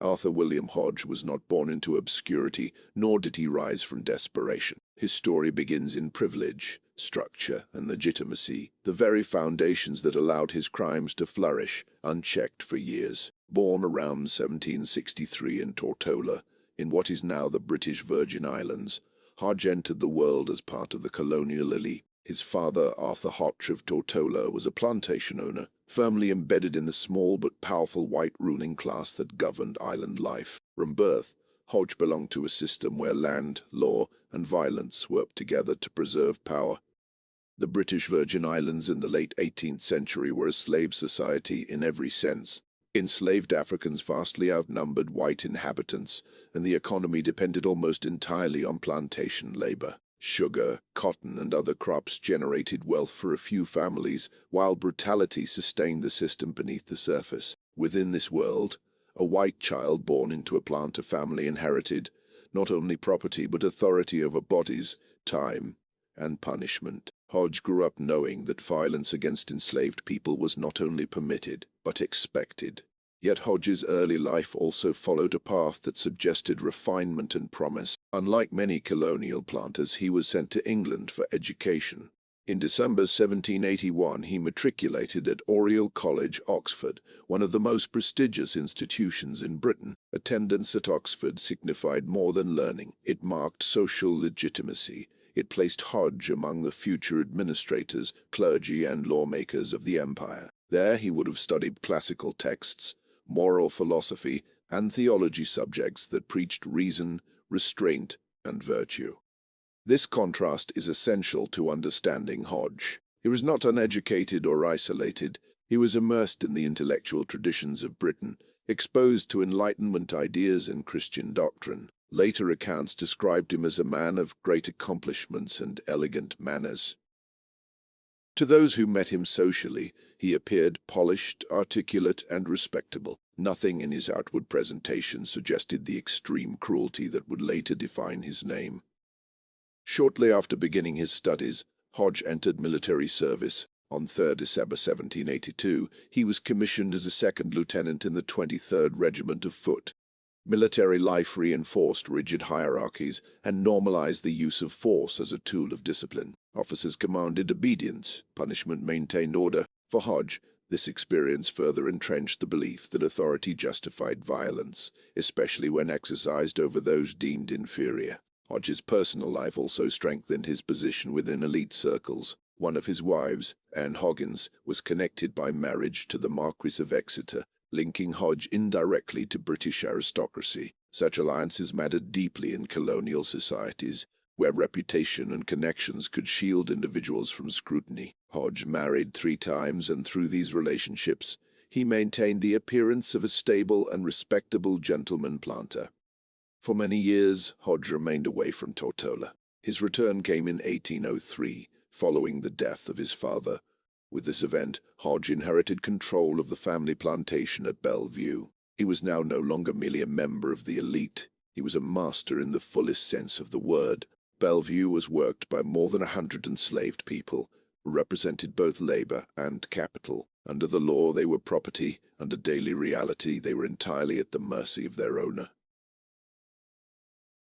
Arthur William Hodge was not born into obscurity, nor did he rise from desperation. His story begins in privilege, structure, and legitimacy, the very foundations that allowed his crimes to flourish, unchecked for years. Born around 1763 in Tortola, in what is now the British Virgin Islands, Hodge entered the world as part of the colonial elite. His father, Arthur Hodge of Tortola, was a plantation owner, firmly embedded in the small but powerful white ruling class that governed island life. From birth, Hodge belonged to a system where land, law, and violence worked together to preserve power. The British Virgin Islands in the late 18th century were a slave society in every sense. Enslaved Africans vastly outnumbered white inhabitants, and the economy depended almost entirely on plantation labor. Sugar, cotton, and other crops generated wealth for a few families, while brutality sustained the system beneath the surface. Within this world, a white child born into a planter family inherited not only property but authority over bodies, time, and punishment. Hodge grew up knowing that violence against enslaved people was not only permitted, but expected. Yet Hodge's early life also followed a path that suggested refinement and promise. Unlike many colonial planters, he was sent to England for education. In December 1781, he matriculated at Oriel College, Oxford, one of the most prestigious institutions in Britain. Attendance at Oxford signified more than learning. It marked social legitimacy. It placed Hodge among the future administrators, clergy, and lawmakers of the empire. There he would have studied classical texts, moral philosophy, and theology subjects that preached reason, restraint, and virtue. This contrast is essential to understanding Hodge. He was not uneducated or isolated. He was immersed in the intellectual traditions of Britain, exposed to Enlightenment ideas and Christian doctrine. Later accounts described him as a man of great accomplishments and elegant manners. To those who met him socially, he appeared polished, articulate, and respectable. Nothing in his outward presentation suggested the extreme cruelty that would later define his name. Shortly after beginning his studies, Hodge entered military service. On 3 December 1782, he was commissioned as a second lieutenant in the 23rd Regiment of Foot. Military life reinforced rigid hierarchies and normalized the use of force as a tool of discipline. Officers commanded obedience, punishment maintained order. For Hodge, this experience further entrenched the belief that authority justified violence, especially when exercised over those deemed inferior. Hodge's personal life also strengthened his position within elite circles. One of his wives, Anne Hoggins, was connected by marriage to the Marquis of Exeter, linking Hodge indirectly to British aristocracy. Such alliances mattered deeply in colonial societies, where reputation and connections could shield individuals from scrutiny. Hodge married 3 times, and through these relationships, he maintained the appearance of a stable and respectable gentleman planter. For many years, Hodge remained away from Tortola. His return came in 1803, following the death of his father. With this event, Hodge inherited control of the family plantation at Bellevue. He was now no longer merely a member of the elite. He was a master in the fullest sense of the word. Bellevue was worked by more than 100 enslaved people, who represented both labor and capital. Under the law, they were property. Under daily reality, they were entirely at the mercy of their owner.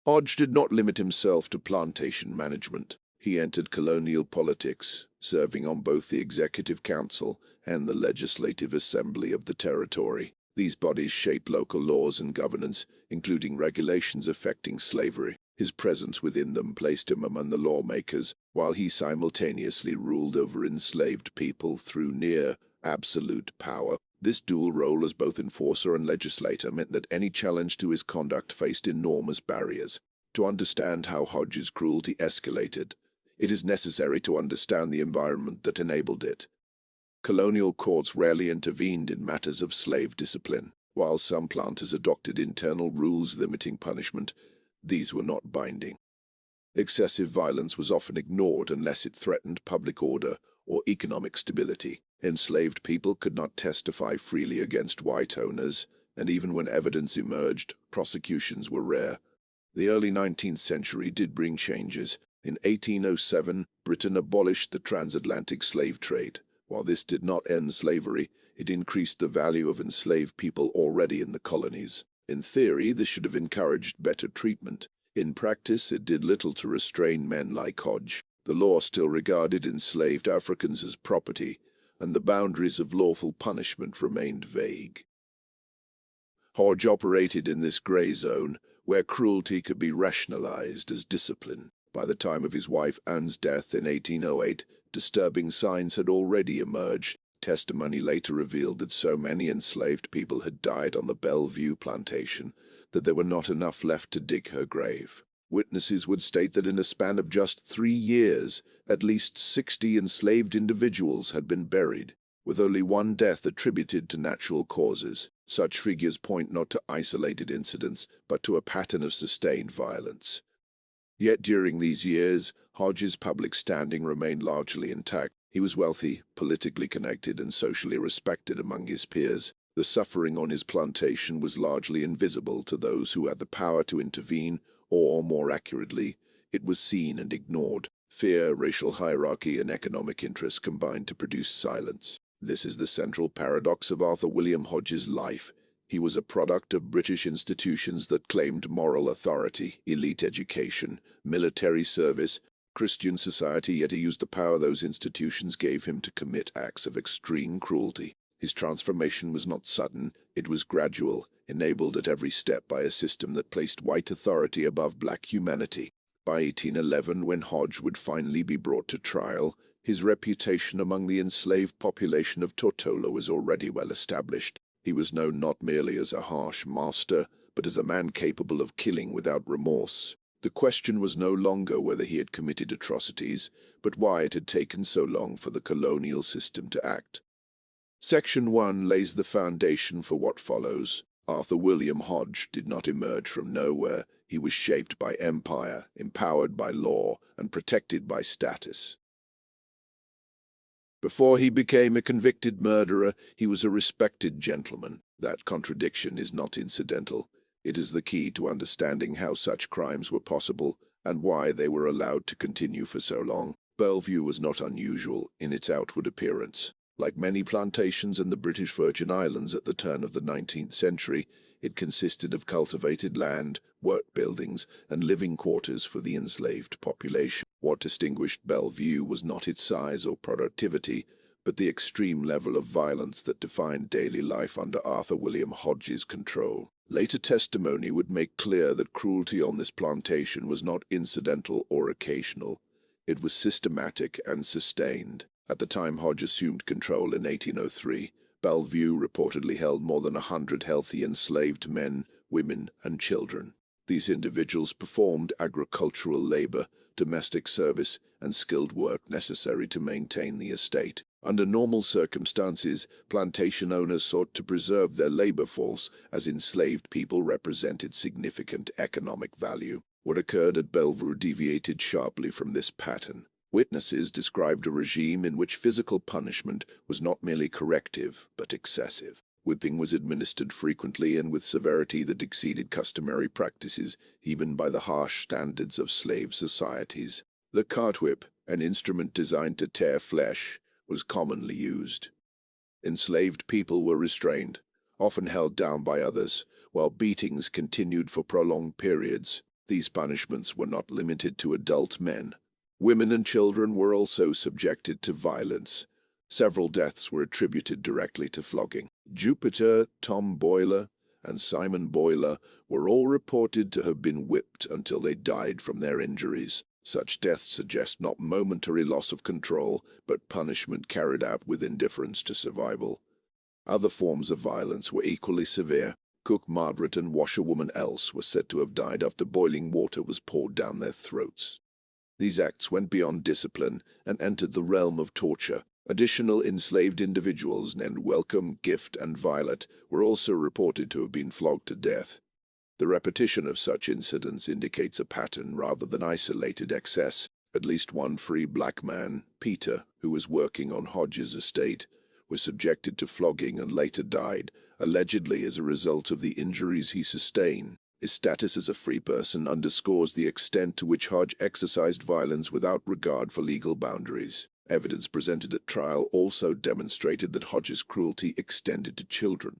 Hodge did not limit himself to plantation management. He entered colonial politics, serving on both the Executive Council and the Legislative Assembly of the territory. These bodies shaped local laws and governance, including regulations affecting slavery. His presence within them placed him among the lawmakers, while he simultaneously ruled over enslaved people through near absolute power. This dual role as both enforcer and legislator meant that any challenge to his conduct faced enormous barriers. To understand how Hodge's cruelty escalated, it is necessary to understand the environment that enabled it. Colonial courts rarely intervened in matters of slave discipline. While some planters adopted internal rules limiting punishment, these were not binding. Excessive violence was often ignored unless it threatened public order or economic stability. Enslaved people could not testify freely against white owners, and even when evidence emerged, prosecutions were rare. The early 19th century did bring changes. In 1807, Britain abolished the transatlantic slave trade. While this did not end slavery, it increased the value of enslaved people already in the colonies. In theory, this should have encouraged better treatment. In practice, it did little to restrain men like Hodge. The law still regarded enslaved Africans as property, and the boundaries of lawful punishment remained vague. Hodge operated in this gray zone, where cruelty could be rationalized as discipline. By the time of his wife Anne's death in 1808, disturbing signs had already emerged. Testimony later revealed that so many enslaved people had died on the Bellevue plantation that there were not enough left to dig her grave. Witnesses would state that in a span of just 3 years, at least 60 enslaved individuals had been buried, with only one death attributed to natural causes. Such figures point not to isolated incidents, but to a pattern of sustained violence. Yet during these years, Hodge's public standing remained largely intact. He was wealthy, politically connected, and socially respected among his peers. The suffering on his plantation was largely invisible to those who had the power to intervene, or, more accurately, it was seen and ignored. Fear, racial hierarchy, and economic interest combined to produce silence. This is the central paradox of Arthur William Hodge's life. He was a product of British institutions that claimed moral authority, elite education, military service, Christian society, yet he used the power those institutions gave him to commit acts of extreme cruelty. His transformation was not sudden, it was gradual, enabled at every step by a system that placed white authority above black humanity. By 1811, when Hodge would finally be brought to trial, his reputation among the enslaved population of Tortola was already well established. He was known not merely as a harsh master, but as a man capable of killing without remorse. The question was no longer whether he had committed atrocities, but why it had taken so long for the colonial system to act. Section 1 lays the foundation for what follows. Arthur William Hodge did not emerge from nowhere. He was shaped by empire, empowered by law, and protected by status. Before he became a convicted murderer, he was a respected gentleman. That contradiction is not incidental. It is the key to understanding how such crimes were possible and why they were allowed to continue for so long. Bellevue was not unusual in its outward appearance. Like many plantations in the British Virgin Islands at the turn of the 19th century, it consisted of cultivated land, work buildings, and living quarters for the enslaved population. What distinguished Bellevue was not its size or productivity, but the extreme level of violence that defined daily life under Arthur William Hodge's control. Later testimony would make clear that cruelty on this plantation was not incidental or occasional. It was systematic and sustained. At the time Hodge assumed control in 1803, Bellevue reportedly held more than 100 healthy enslaved men, women, and children. These individuals performed agricultural labor, domestic service, and skilled work necessary to maintain the estate. Under normal circumstances, plantation owners sought to preserve their labor force, as enslaved people represented significant economic value. What occurred at Bellevue deviated sharply from this pattern. Witnesses described a regime in which physical punishment was not merely corrective, but excessive. Whipping was administered frequently and with severity that exceeded customary practices, even by the harsh standards of slave societies. The cartwhip, an instrument designed to tear flesh, was commonly used. Enslaved people were restrained, often held down by others, while beatings continued for prolonged periods. These punishments were not limited to adult men. Women and children were also subjected to violence. Several deaths were attributed directly to flogging. Jupiter, Tom Boiler, and Simon Boiler were all reported to have been whipped until they died from their injuries. Such deaths suggest not momentary loss of control, but punishment carried out with indifference to survival. Other forms of violence were equally severe. Cook Margaret and washerwoman Else were said to have died after boiling water was poured down their throats. These acts went beyond discipline and entered the realm of torture. Additional enslaved individuals named Welcome, Gift, and Violet were also reported to have been flogged to death. The repetition of such incidents indicates a pattern rather than isolated excess. At least one free black man, Peter, who was working on Hodge's estate, was subjected to flogging and later died, allegedly as a result of the injuries he sustained. His status as a free person underscores the extent to which Hodge exercised violence without regard for legal boundaries. Evidence presented at trial also demonstrated that Hodge's cruelty extended to children.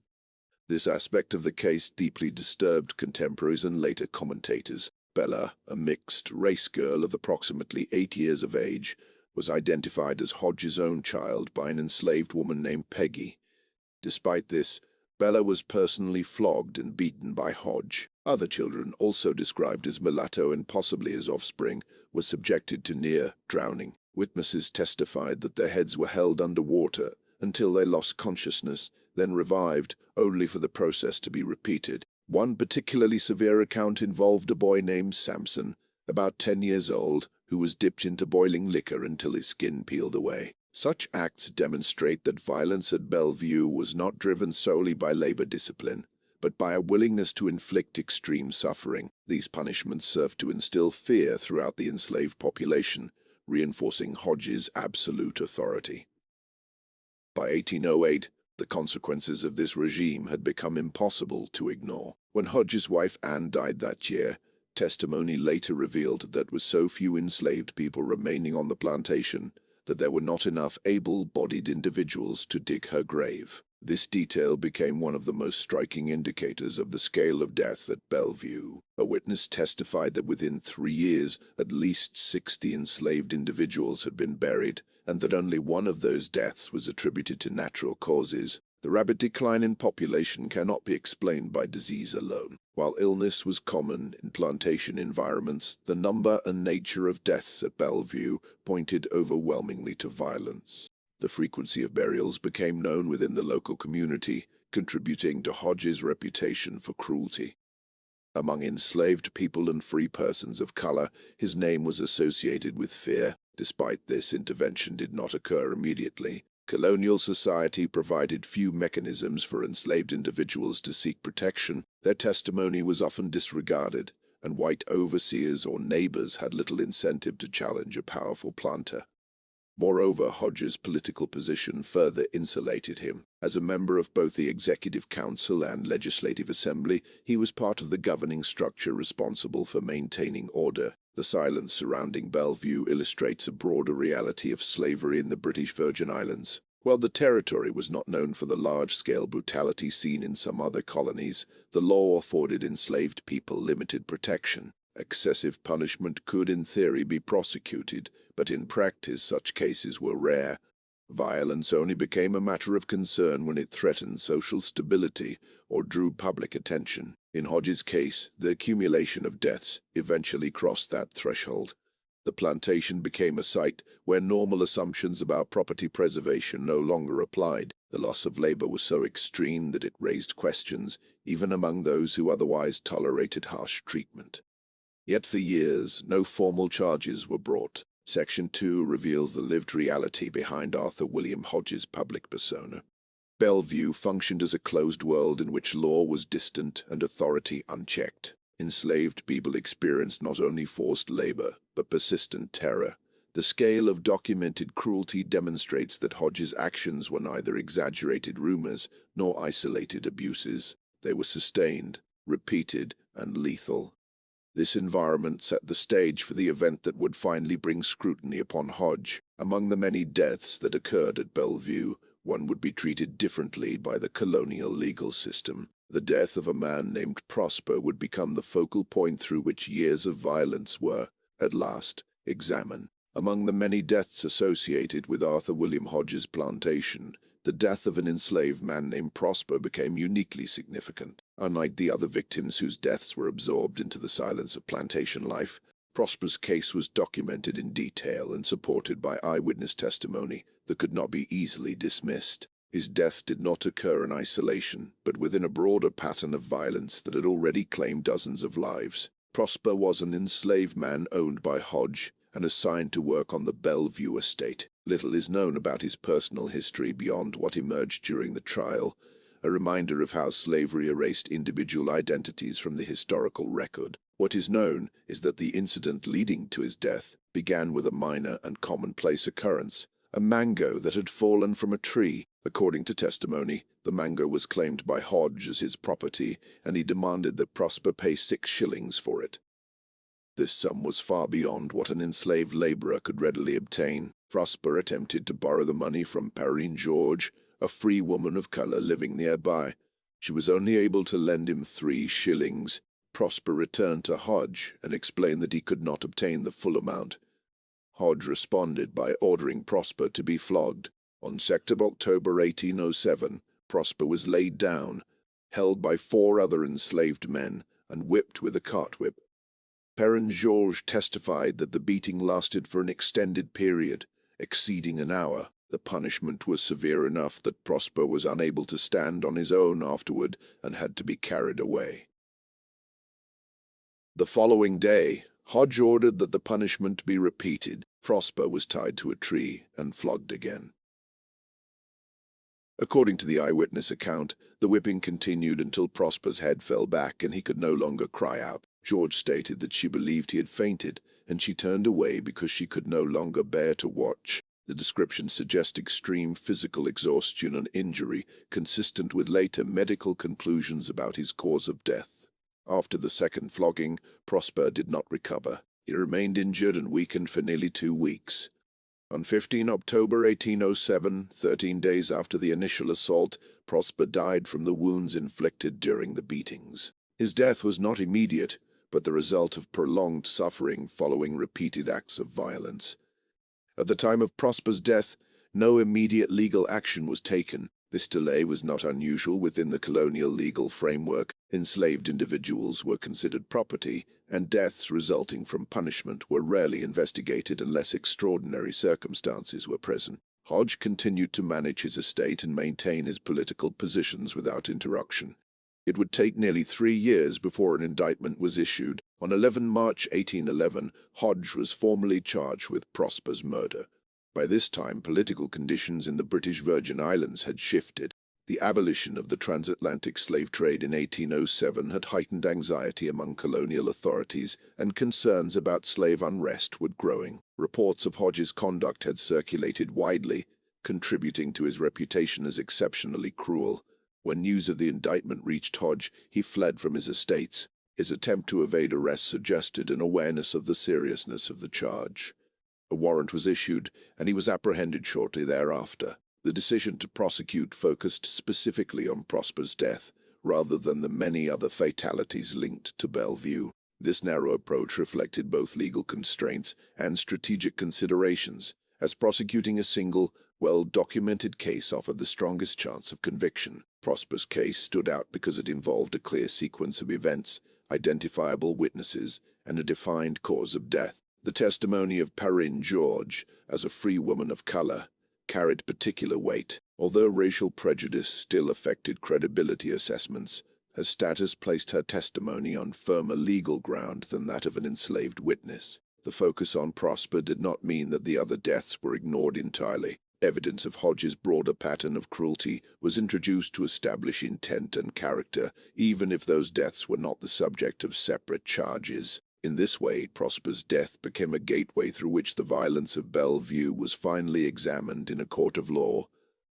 This aspect of the case deeply disturbed contemporaries and later commentators. Bella, a mixed-race girl of approximately 8 years of age, was identified as Hodge's own child by an enslaved woman named Peggy. Despite this, Bella was personally flogged and beaten by Hodge. Other children, also described as mulatto and possibly his offspring, were subjected to near drowning. Witnesses testified that their heads were held under water until they lost consciousness, then revived, only for the process to be repeated. One particularly severe account involved a boy named Samson, about 10 years old, who was dipped into boiling liquor until his skin peeled away. Such acts demonstrate that violence at Bellevue was not driven solely by labor discipline, but by a willingness to inflict extreme suffering. These punishments served to instill fear throughout the enslaved population, reinforcing Hodge's absolute authority. By 1808, the consequences of this regime had become impossible to ignore. When Hodge's wife Anne died that year, testimony later revealed that there were so few enslaved people remaining on the plantation that there were not enough able-bodied individuals to dig her grave. This detail became one of the most striking indicators of the scale of death at Bellevue. A witness testified that within 3 years, at least 60 enslaved individuals had been buried, and that only one of those deaths was attributed to natural causes. The rapid decline in population cannot be explained by disease alone. While illness was common in plantation environments, the number and nature of deaths at Bellevue pointed overwhelmingly to violence. The frequency of burials became known within the local community, contributing to Hodge's reputation for cruelty. Among enslaved people and free persons of color, his name was associated with fear. Despite this, intervention did not occur immediately. Colonial society provided few mechanisms for enslaved individuals to seek protection. Their testimony was often disregarded, and white overseers or neighbors had little incentive to challenge a powerful planter. Moreover, Hodge's political position further insulated him. As a member of both the Executive Council and Legislative Assembly, he was part of the governing structure responsible for maintaining order. The silence surrounding Bellevue illustrates a broader reality of slavery in the British Virgin Islands. While the territory was not known for the large-scale brutality seen in some other colonies, the law afforded enslaved people limited protection. Excessive punishment could, in theory, be prosecuted, but in practice such cases were rare. Violence only became a matter of concern when it threatened social stability or drew public attention. In Hodge's case, the accumulation of deaths eventually crossed that threshold. The plantation became a site where normal assumptions about property preservation no longer applied. The loss of labor was so extreme that it raised questions, even among those who otherwise tolerated harsh treatment. Yet for years, no formal charges were brought. Section 2 reveals the lived reality behind Arthur William Hodge's public persona. Bellevue functioned as a closed world in which law was distant and authority unchecked. Enslaved people experienced not only forced labor, but persistent terror. The scale of documented cruelty demonstrates that Hodge's actions were neither exaggerated rumors nor isolated abuses. They were sustained, repeated, and lethal. This environment set the stage for the event that would finally bring scrutiny upon Hodge. Among the many deaths that occurred at Bellevue, one would be treated differently by the colonial legal system. The death of a man named Prosper would become the focal point through which years of violence were, at last, examined. Among the many deaths associated with Arthur William Hodge's plantation, the death of an enslaved man named Prosper became uniquely significant. Unlike the other victims whose deaths were absorbed into the silence of plantation life, Prosper's case was documented in detail and supported by eyewitness testimony that could not be easily dismissed. His death did not occur in isolation, but within a broader pattern of violence that had already claimed dozens of lives. Prosper was an enslaved man owned by Hodge and assigned to work on the Bellevue estate. Little is known about his personal history beyond what emerged during the trial, a reminder of how slavery erased individual identities from the historical record. What is known is that the incident leading to his death began with a minor and commonplace occurrence, a mango that had fallen from a tree. According to testimony, the mango was claimed by Hodge as his property, and he demanded that Prosper pay 6 shillings for it. This sum was far beyond what an enslaved laborer could readily obtain. Prosper attempted to borrow the money from Perrine George, a free woman of color living nearby. She was only able to lend him 3 shillings. Prosper returned to Hodge and explained that he could not obtain the full amount. Hodge responded by ordering Prosper to be flogged. On 2nd October 1807, Prosper was laid down, held by 4 other enslaved men, and whipped with a cartwhip. Parent Georges testified that the beating lasted for an extended period, exceeding an hour. The punishment was severe enough that Prosper was unable to stand on his own afterward and had to be carried away. The following day, Hodge ordered that the punishment be repeated. Prosper was tied to a tree and flogged again. According to the eyewitness account, the whipping continued until Prosper's head fell back and he could no longer cry out. George stated that she believed he had fainted, and she turned away because she could no longer bear to watch. The descriptions suggest extreme physical exhaustion and injury, consistent with later medical conclusions about his cause of death. After the second flogging, Prosper did not recover. He remained injured and weakened for nearly 2 weeks. On 15 October 1807, 13 days after the initial assault, Prosper died from the wounds inflicted during the beatings. His death was not immediate, but the result of prolonged suffering following repeated acts of violence. At the time of Prosper's death, no immediate legal action was taken. This delay was not unusual within the colonial legal framework. Enslaved individuals were considered property, and deaths resulting from punishment were rarely investigated unless extraordinary circumstances were present. Hodge continued to manage his estate and maintain his political positions without interruption. It would take nearly 3 years before an indictment was issued. On 11 March 1811, Hodge was formally charged with Prosper's murder. By this time, political conditions in the British Virgin Islands had shifted. The abolition of the transatlantic slave trade in 1807 had heightened anxiety among colonial authorities, and concerns about slave unrest were growing. Reports of Hodge's conduct had circulated widely, contributing to his reputation as exceptionally cruel. When news of the indictment reached Hodge, he fled from his estates. His attempt to evade arrest suggested an awareness of the seriousness of the charge. A warrant was issued, and he was apprehended shortly thereafter. The decision to prosecute focused specifically on Prosper's death, rather than the many other fatalities linked to Bellevue. This narrow approach reflected both legal constraints and strategic considerations, as prosecuting a single, well-documented case offered the strongest chance of conviction. Prosper's case stood out because it involved a clear sequence of events, identifiable witnesses, and a defined cause of death. The testimony of Parent Georges, as a free woman of color, carried particular weight. Although racial prejudice still affected credibility assessments, her status placed her testimony on firmer legal ground than that of an enslaved witness. The focus on Prosper did not mean that the other deaths were ignored entirely. Evidence of Hodge's broader pattern of cruelty was introduced to establish intent and character, even if those deaths were not the subject of separate charges. In this way, Prosper's death became a gateway through which the violence of Bellevue was finally examined in a court of law.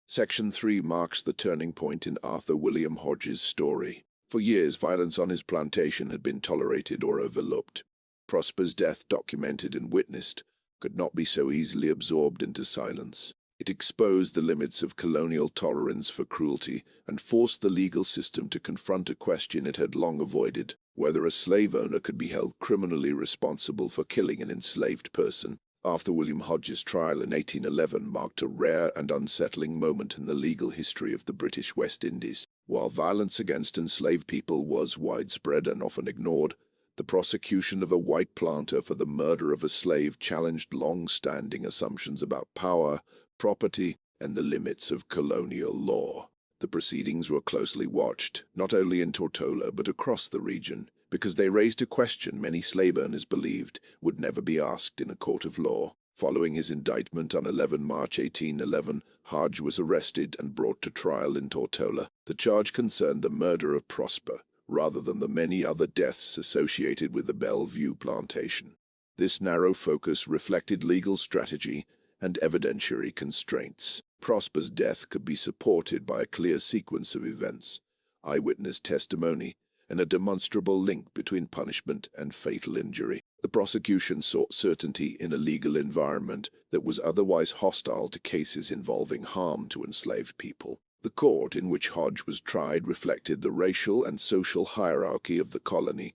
Section 3 marks the turning point in Arthur William Hodge's story. For years, violence on his plantation had been tolerated or overlooked. Prosper's death, documented and witnessed, could not be so easily absorbed into silence. It exposed the limits of colonial tolerance for cruelty and forced the legal system to confront a question it had long avoided: whether a slave owner could be held criminally responsible for killing an enslaved person. Arthur William Hodge's trial in 1811 marked a rare and unsettling moment in the legal history of the British West Indies. While violence against enslaved people was widespread and often ignored, the prosecution of a white planter for the murder of a slave challenged long-standing assumptions about power, property, and the limits of colonial law. The proceedings were closely watched, not only in Tortola but across the region, because they raised a question many slave owners believed would never be asked in a court of law. Following his indictment on 11 March 1811, Hodge was arrested and brought to trial in Tortola. The charge concerned the murder of Prosper, rather than the many other deaths associated with the Bellevue plantation. This narrow focus reflected legal strategy and evidentiary constraints. Prosper's death could be supported by a clear sequence of events, eyewitness testimony, and a demonstrable link between punishment and fatal injury. The prosecution sought certainty in a legal environment that was otherwise hostile to cases involving harm to enslaved people. The court in which Hodge was tried reflected the racial and social hierarchy of the colony.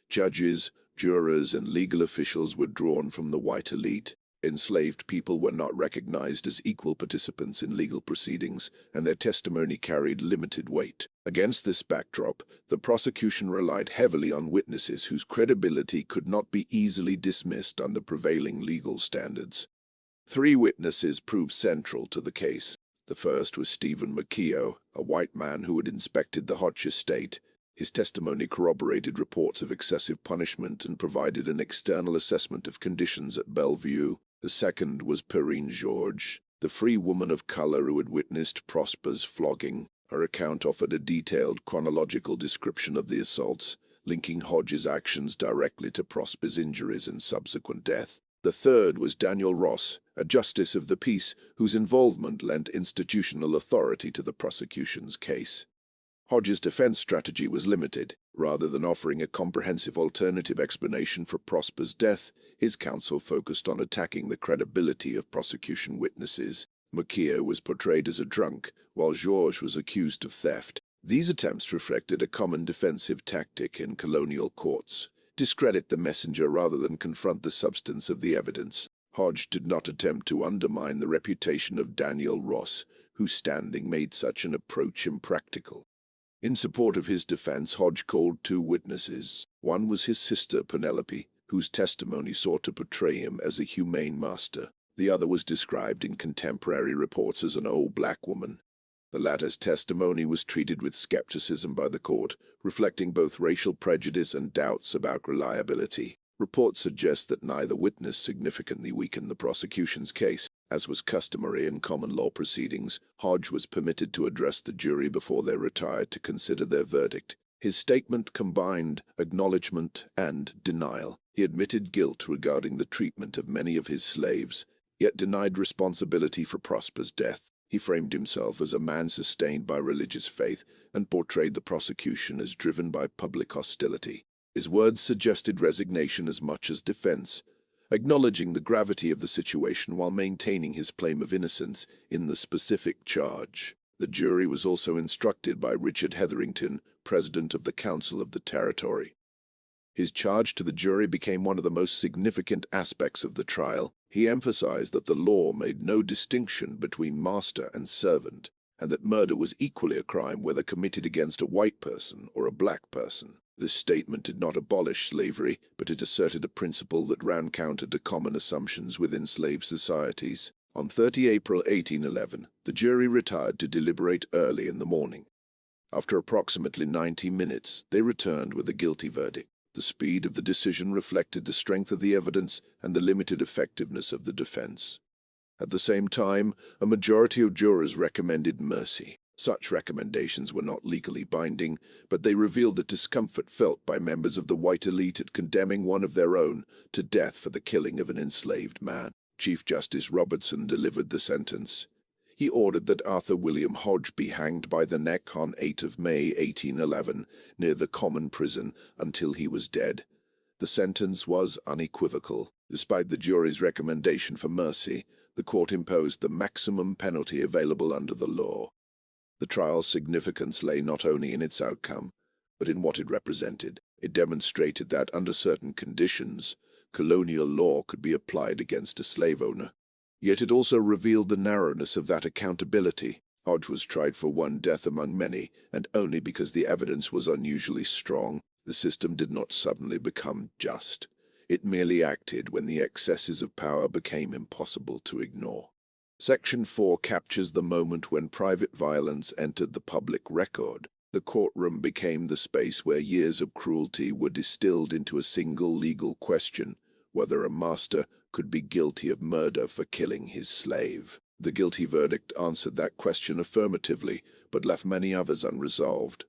Judges, jurors, and legal officials were drawn from the white elite. Enslaved people were not recognized as equal participants in legal proceedings, and their testimony carried limited weight. Against this backdrop, the prosecution relied heavily on witnesses whose credibility could not be easily dismissed under prevailing legal standards. 3 witnesses proved central to the case. The first was Stephen McKeough, a white man who had inspected the Hodge estate. His testimony corroborated reports of excessive punishment and provided an external assessment of conditions at Bellevue. The second was Perrine George, the free woman of color who had witnessed Prosper's flogging. Her account offered a detailed chronological description of the assaults, linking Hodge's actions directly to Prosper's injuries and subsequent death. The third was Daniel Ross, a justice of the peace whose involvement lent institutional authority to the prosecution's case. Hodge's defense strategy was limited. Rather than offering a comprehensive alternative explanation for Prosper's death, his counsel focused on attacking the credibility of prosecution witnesses. McKeough was portrayed as a drunk, while Georges was accused of theft. These attempts reflected a common defensive tactic in colonial courts: discredit the messenger rather than confront the substance of the evidence. Hodge did not attempt to undermine the reputation of Daniel Ross, whose standing made such an approach impractical. In support of his defense, Hodge called 2 witnesses. One was his sister, Penelope, whose testimony sought to portray him as a humane master. The other was described in contemporary reports as an old black woman. The latter's testimony was treated with skepticism by the court, reflecting both racial prejudice and doubts about reliability. Reports suggest that neither witness significantly weakened the prosecution's case. As was customary in common law proceedings, Hodge was permitted to address the jury before they retired to consider their verdict. His statement combined acknowledgement and denial. He admitted guilt regarding the treatment of many of his slaves, yet denied responsibility for Prosper's death. He framed himself as a man sustained by religious faith and portrayed the prosecution as driven by public hostility. His words suggested resignation as much as defense, acknowledging the gravity of the situation while maintaining his claim of innocence in the specific charge. The jury was also instructed by Richard Hetherington, president of the Council of the Territory. His charge to the jury became one of the most significant aspects of the trial. He emphasized that the law made no distinction between master and servant, and that murder was equally a crime whether committed against a white person or a black person. This statement did not abolish slavery, but it asserted a principle that ran counter to common assumptions within slave societies. On 30 April 1811, the jury retired to deliberate early in the morning. After approximately 90 minutes, they returned with a guilty verdict. The speed of the decision reflected the strength of the evidence and the limited effectiveness of the defense. At the same time, a majority of jurors recommended mercy. Such recommendations were not legally binding, but they revealed the discomfort felt by members of the white elite at condemning one of their own to death for the killing of an enslaved man. Chief Justice Robertson delivered the sentence. He ordered that Arthur William Hodge be hanged by the neck on 8 May 1811 near the common prison until he was dead. The sentence was unequivocal. Despite the jury's recommendation for mercy, the court imposed the maximum penalty available under the law. The trial's significance lay not only in its outcome, but in what it represented. It demonstrated that, under certain conditions, colonial law could be applied against a slave owner. Yet it also revealed the narrowness of that accountability. Hodge was tried for one death among many, and only because the evidence was unusually strong. The system did not suddenly become just. It merely acted when the excesses of power became impossible to ignore. Section 4 captures the moment when private violence entered the public record. The courtroom became the space where years of cruelty were distilled into a single legal question: whether a master could be guilty of murder for killing his slave. The guilty verdict answered that question affirmatively, but left many others unresolved.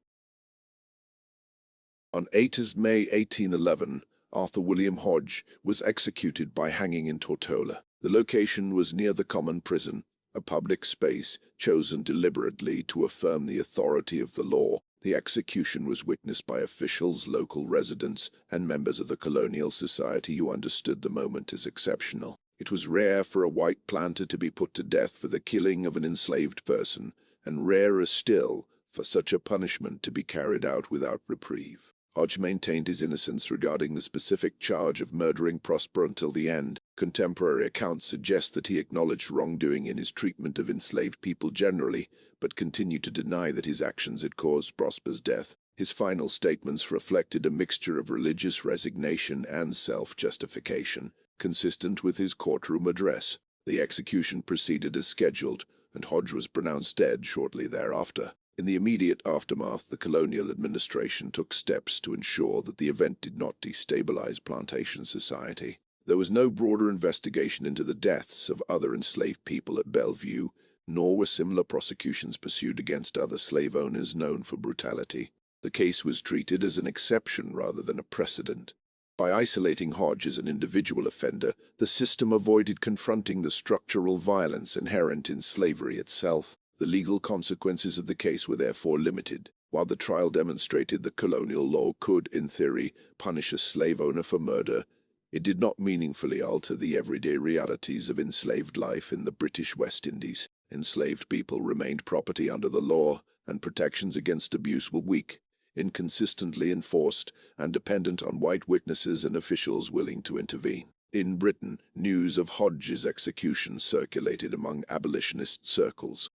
On 8 May 1811, Arthur William Hodge was executed by hanging in Tortola. The location was near the common prison, a public space chosen deliberately to affirm the authority of the law. The execution was witnessed by officials, local residents, and members of the colonial society who understood the moment as exceptional. It was rare for a white planter to be put to death for the killing of an enslaved person, and rarer still for such a punishment to be carried out without reprieve. Hodge maintained his innocence regarding the specific charge of murdering Prosper until the end. Contemporary accounts suggest that he acknowledged wrongdoing in his treatment of enslaved people generally, but continued to deny that his actions had caused Prosper's death. His final statements reflected a mixture of religious resignation and self-justification, consistent with his courtroom address. The execution proceeded as scheduled, and Hodge was pronounced dead shortly thereafter. In the immediate aftermath, the colonial administration took steps to ensure that the event did not destabilize plantation society. There was no broader investigation into the deaths of other enslaved people at Bellevue, nor were similar prosecutions pursued against other slave owners known for brutality. The case was treated as an exception rather than a precedent. By isolating Hodge as an individual offender, the system avoided confronting the structural violence inherent in slavery itself. The legal consequences of the case were therefore limited. While the trial demonstrated that colonial law could, in theory, punish a slave owner for murder, it did not meaningfully alter the everyday realities of enslaved life in the British West Indies. Enslaved people remained property under the law, and protections against abuse were weak, inconsistently enforced, and dependent on white witnesses and officials willing to intervene. In Britain, news of Hodge's execution circulated among abolitionist circles.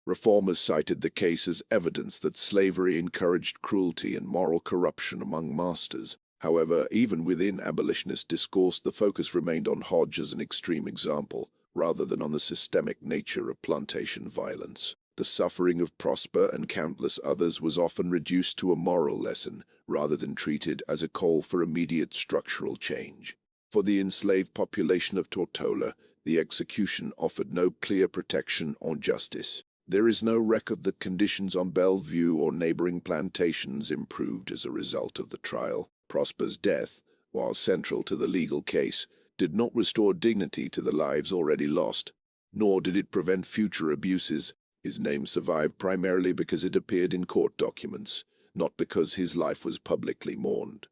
Reformers cited the case as evidence that slavery encouraged cruelty and moral corruption among masters. However, even within abolitionist discourse, the focus remained on Hodge as an extreme example, rather than on the systemic nature of plantation violence. The suffering of Prosper and countless others was often reduced to a moral lesson, rather than treated as a call for immediate structural change. For the enslaved population of Tortola, the execution offered no clear protection or justice. There is no record that conditions on Bellevue or neighboring plantations improved as a result of the trial. Prosper's death, while central to the legal case, did not restore dignity to the lives already lost, nor did it prevent future abuses. His name survived primarily because it appeared in court documents, not because his life was publicly mourned.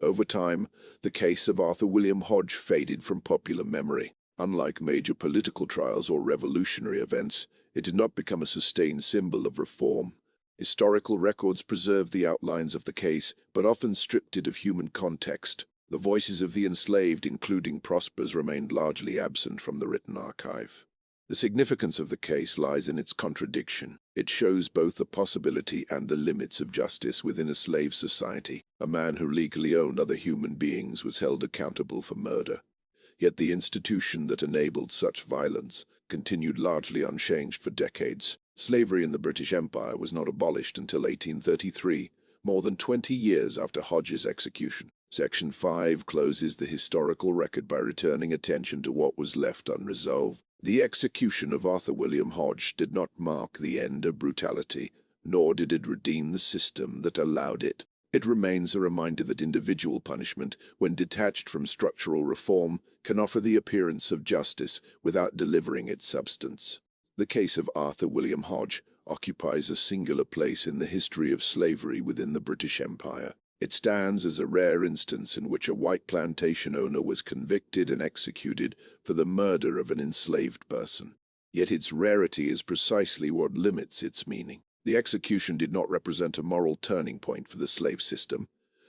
Over time, the case of Arthur William Hodge faded from popular memory. Unlike major political trials or revolutionary events, it did not become a sustained symbol of reform. Historical records preserve the outlines of the case, but often stripped it of human context. The voices of the enslaved, including Prosper's, remained largely absent from the written archive. The significance of the case lies in its contradiction. It shows both the possibility and the limits of justice within a slave society. A man who legally owned other human beings was held accountable for murder. Yet the institution that enabled such violence continued largely unchanged for decades. Slavery in the British Empire was not abolished until 1833, more than 20 years after Hodge's execution. Section 5 closes the historical record by returning attention to what was left unresolved. The execution of Arthur William Hodge did not mark the end of brutality, nor did it redeem the system that allowed it. It remains a reminder that individual punishment, when detached from structural reform, can offer the appearance of justice without delivering its substance. The case of Arthur William Hodge occupies a singular place in the history of slavery within the British Empire. It stands as a rare instance in which a white plantation owner was convicted and executed for the murder of an enslaved person. Yet its rarity is precisely what limits its meaning. The execution did not represent a moral turning point for the slave system,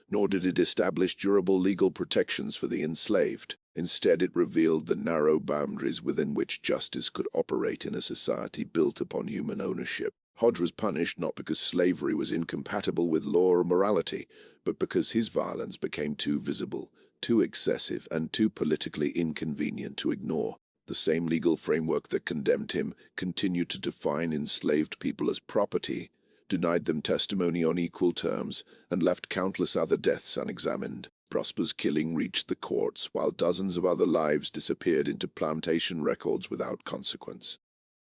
nor did it establish durable legal protections for the enslaved. Instead, it revealed the narrow boundaries within which justice could operate in a society built upon human ownership. Hodge was punished not because slavery was incompatible with law or morality, but because his violence became too visible, too excessive, and too politically inconvenient to ignore. The same legal framework that condemned him continued to define enslaved people as property, denied them testimony on equal terms, and left countless other deaths unexamined. Prosper's killing reached the courts, while dozens of other lives disappeared into plantation records without consequence.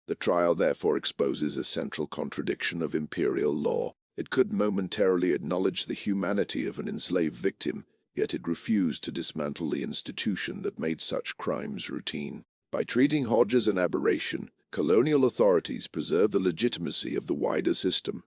The trial therefore exposes a central contradiction of imperial law. It could momentarily acknowledge the humanity of an enslaved victim, yet it refused to dismantle the institution that made such crimes routine. By treating Hodge as an aberration, colonial authorities preserved the legitimacy of the wider system.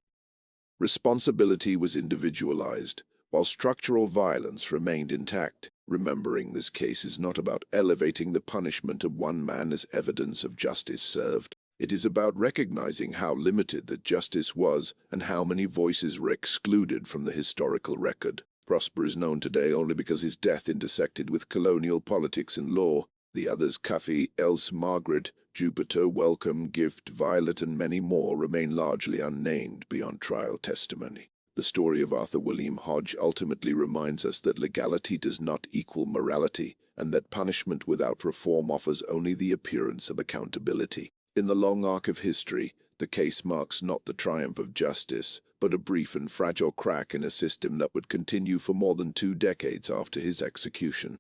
Responsibility was individualized, while structural violence remained intact. Remembering this case is not about elevating the punishment of one man as evidence of justice served. It is about recognizing how limited that justice was and how many voices were excluded from the historical record. Prosper is known today only because his death intersected with colonial politics and law. The others, Cuffy, Else, Margaret, Jupiter, Welcome, Gift, Violet, and many more remain largely unnamed beyond trial testimony. The story of Arthur William Hodge ultimately reminds us that legality does not equal morality, and that punishment without reform offers only the appearance of accountability. In the long arc of history, the case marks not the triumph of justice, but a brief and fragile crack in a system that would continue for more than 2 decades after his execution.